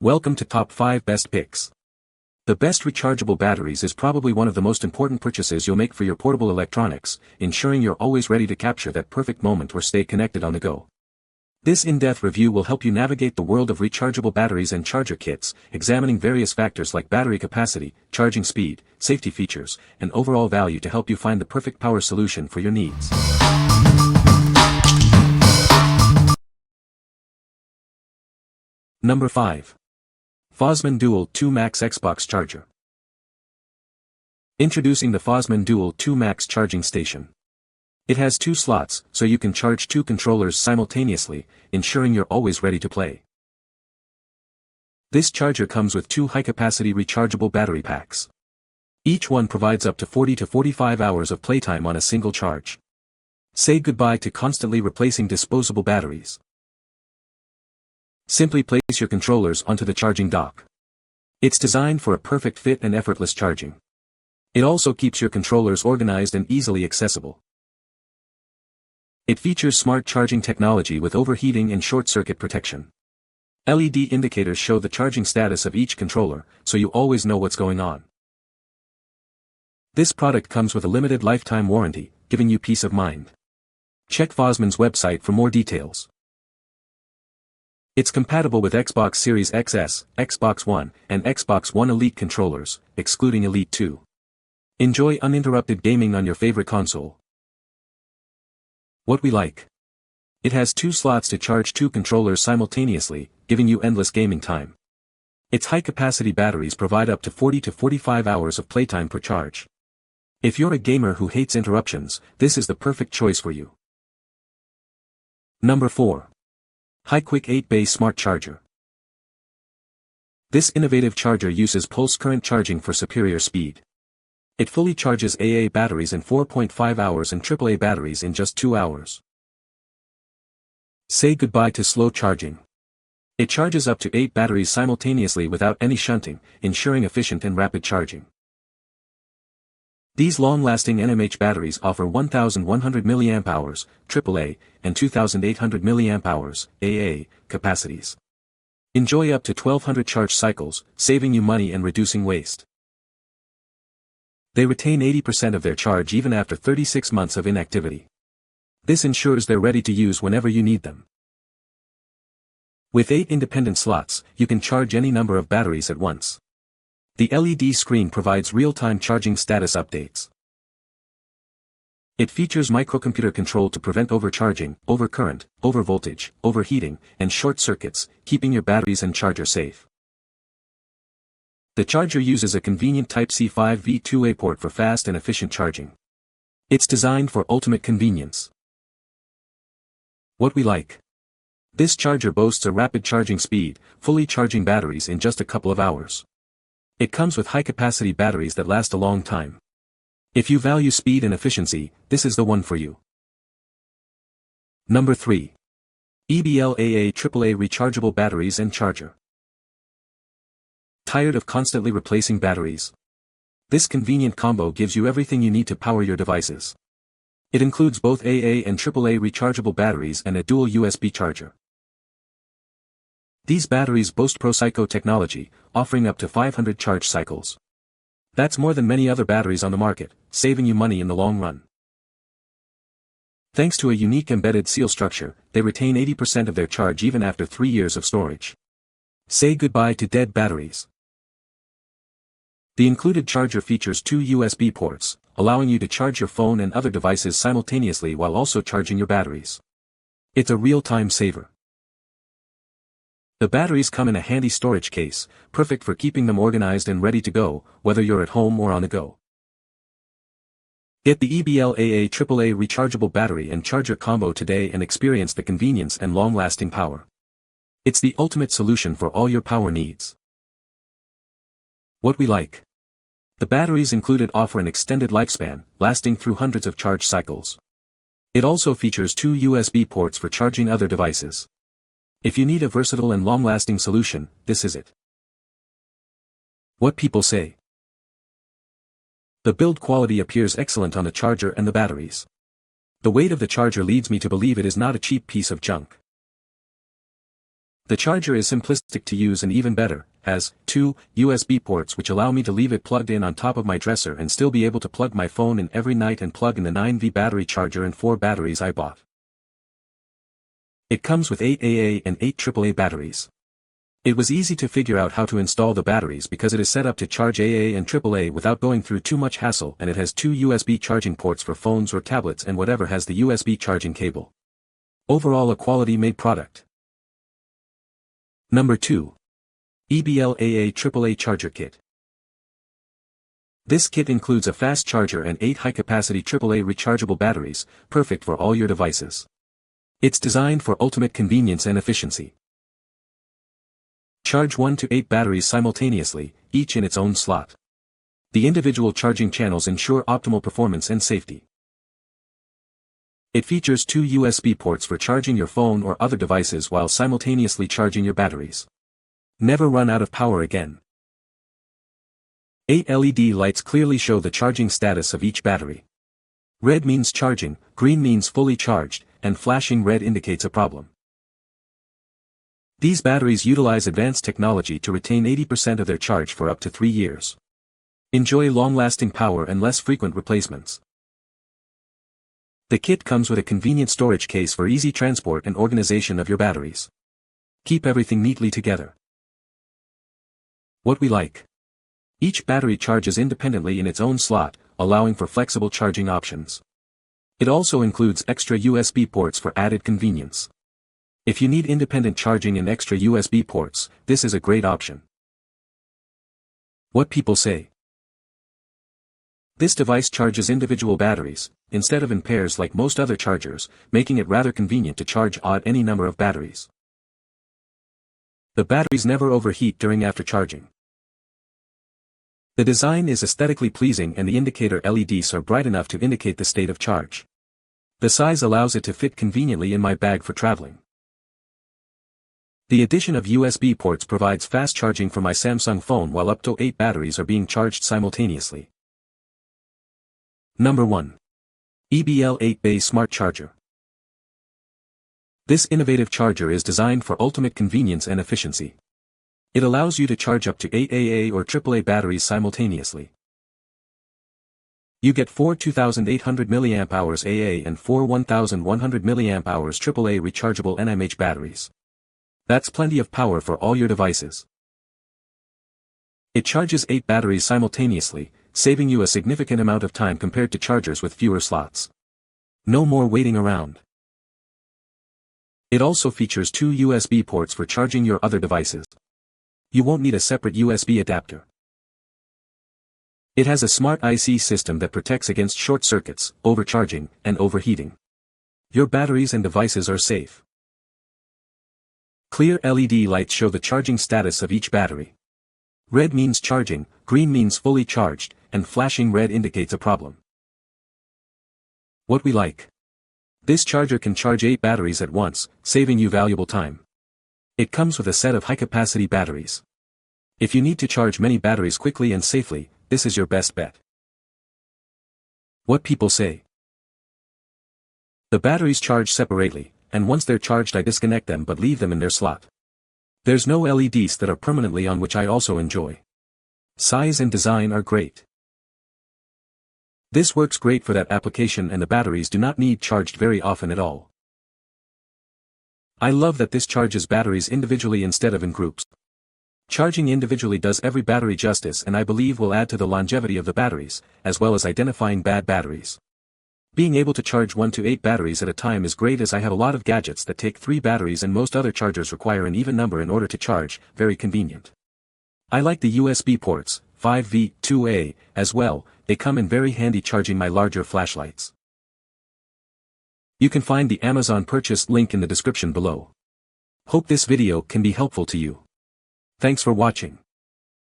Welcome to Top 5 Best Picks. The best rechargeable batteries is probably one of the most important purchases you'll make for your portable electronics, ensuring you're always ready to capture that perfect moment or stay connected on the go. This in-depth review will help you navigate the world of rechargeable batteries and charger kits, examining various factors like battery capacity, charging speed, safety features, and overall value to help you find the perfect power solution for your needs. Number 5. Fosmon Dual 2 Max Xbox Charger. Introducing the Fosmon Dual 2 Max charging station. It has 2 slots, so you can charge 2 controllers simultaneously, ensuring you're always ready to play. This charger comes with 2 high-capacity rechargeable battery packs. Each one provides up to 40 to 45 hours of playtime on a single charge. Say goodbye to constantly replacing disposable batteries. Simply place your controllers onto the charging dock. It's designed for a perfect fit and effortless charging. It also keeps your controllers organized and easily accessible. It features smart charging technology with overheating and short-circuit protection. LED indicators show the charging status of each controller, so you always know what's going on. This product comes with a limited lifetime warranty, giving you peace of mind. Check Fosmon's website for more details. It's compatible with Xbox Series XS, Xbox One, and Xbox One Elite controllers, excluding Elite 2. Enjoy uninterrupted gaming on your favorite console. What we like. It has 2 slots to charge 2 controllers simultaneously, giving you endless gaming time. Its high-capacity batteries provide up to 40 to 45 hours of playtime per charge. If you're a gamer who hates interruptions, this is the perfect choice for you. Number 4. HiQuick 8-Bay Smart Charger. This innovative charger uses pulse current charging for superior speed. It fully charges AA batteries in 4.5 hours and AAA batteries in just 2 hours. Say goodbye to slow charging. It charges up to 8 batteries simultaneously without any shunting, ensuring efficient and rapid charging. These long-lasting NMH batteries offer 1,100 mAh, AAA, and 2,800 mAh, AA, capacities. Enjoy up to 1,200 charge cycles, saving you money and reducing waste. They retain 80% of their charge even after 36 months of inactivity. This ensures they're ready to use whenever you need them. With 8 independent slots, you can charge any number of batteries at once. The LED screen provides real-time charging status updates. It features microcomputer control to prevent overcharging, overcurrent, overvoltage, overheating, and short circuits, keeping your batteries and charger safe. The charger uses a convenient Type-C 5V2A port for fast and efficient charging. It's designed for ultimate convenience. What we like. This charger boasts a rapid charging speed, fully charging batteries in just a couple of hours. It comes with high-capacity batteries that last a long time. If you value speed and efficiency, this is the one for you. Number 3. EBL-AA AAA Rechargeable Batteries and Charger. Tired of constantly replacing batteries? This convenient combo gives you everything you need to power your devices. It includes both AA and AAA rechargeable batteries and a dual USB charger. These batteries boast ProCycle technology, offering up to 500 charge cycles. That's more than many other batteries on the market, saving you money in the long run. Thanks to a unique embedded seal structure, they retain 80% of their charge even after 3 years of storage. Say goodbye to dead batteries. The included charger features 2 USB ports, allowing you to charge your phone and other devices simultaneously while also charging your batteries. It's a real-time saver. The batteries come in a handy storage case, perfect for keeping them organized and ready to go, whether you're at home or on the go. Get the EBL-AA AAA rechargeable battery and charger combo today and experience the convenience and long-lasting power. It's the ultimate solution for all your power needs. What we like. The batteries included offer an extended lifespan, lasting through hundreds of charge cycles. It also features 2 USB ports for charging other devices. If you need a versatile and long-lasting solution, this is it. What people say. The build quality appears excellent on the charger and the batteries. The weight of the charger leads me to believe it is not a cheap piece of junk. The charger is simplistic to use and even better, has 2 USB ports which allow me to leave it plugged in on top of my dresser and still be able to plug my phone in every night and plug in the 9V battery charger and 4 batteries I bought. It comes with 8 AA and 8 AAA batteries. It was easy to figure out how to install the batteries because it is set up to charge AA and AAA without going through too much hassle, and it has 2 USB charging ports for phones or tablets and whatever has the USB charging cable. Overall a quality made product. Number 2. EBL AA AAA Charger Kit. This kit includes a fast charger and 8 high-capacity AAA rechargeable batteries, perfect for all your devices. It's designed for ultimate convenience and efficiency. Charge 1 to 8 batteries simultaneously, each in its own slot. The individual charging channels ensure optimal performance and safety. It features 2 USB ports for charging your phone or other devices while simultaneously charging your batteries. Never run out of power again. 8 LED lights clearly show the charging status of each battery. Red means charging, green means fully charged, and flashing red indicates a problem. These batteries utilize advanced technology to retain 80% of their charge for up to 3 years. Enjoy long-lasting power and less frequent replacements. The kit comes with a convenient storage case for easy transport and organization of your batteries. Keep everything neatly together. What we like. Each battery charges independently in its own slot, allowing for flexible charging options. It also includes extra USB ports for added convenience. If you need independent charging and extra USB ports, this is a great option. What people say. This device charges individual batteries, instead of in pairs like most other chargers, making it rather convenient to charge any number of batteries. The batteries never overheat during after charging. The design is aesthetically pleasing and the indicator LEDs are bright enough to indicate the state of charge. The size allows it to fit conveniently in my bag for traveling. The addition of USB ports provides fast charging for my Samsung phone while up to 8 batteries are being charged simultaneously. Number 1. EBL 8-Bay Smart Charger. This innovative charger is designed for ultimate convenience and efficiency. It allows you to charge up to 8 AA or AAA batteries simultaneously. You get 4 2800 mAh AA and 4 1100 mAh AAA rechargeable NMH batteries. That's plenty of power for all your devices. It charges 8 batteries simultaneously, saving you a significant amount of time compared to chargers with fewer slots. No more waiting around. It also features 2 USB ports for charging your other devices. You won't need a separate USB adapter. It has a smart IC system that protects against short circuits, overcharging, and overheating. Your batteries and devices are safe. Clear LED lights show the charging status of each battery. Red means charging, green means fully charged, and flashing red indicates a problem. What we like. This charger can charge 8 batteries at once, saving you valuable time. It comes with a set of high-capacity batteries. If you need to charge many batteries quickly and safely, this is your best bet. What people say. The batteries charge separately, and once they're charged I disconnect them but leave them in their slot. There's no LEDs that are permanently on, which I also enjoy. Size and design are great. This works great for that application and the batteries do not need charged very often at all. I love that this charges batteries individually instead of in groups. Charging individually does every battery justice and I believe will add to the longevity of the batteries, as well as identifying bad batteries. Being able to charge 1 to 8 batteries at a time is great, as I have a lot of gadgets that take 3 batteries and most other chargers require an even number in order to charge, very convenient. I like the USB ports, 5V, 2A, as well, they come in very handy charging my larger flashlights. You can find the Amazon purchase link in the description below. Hope this video can be helpful to you. Thanks for watching.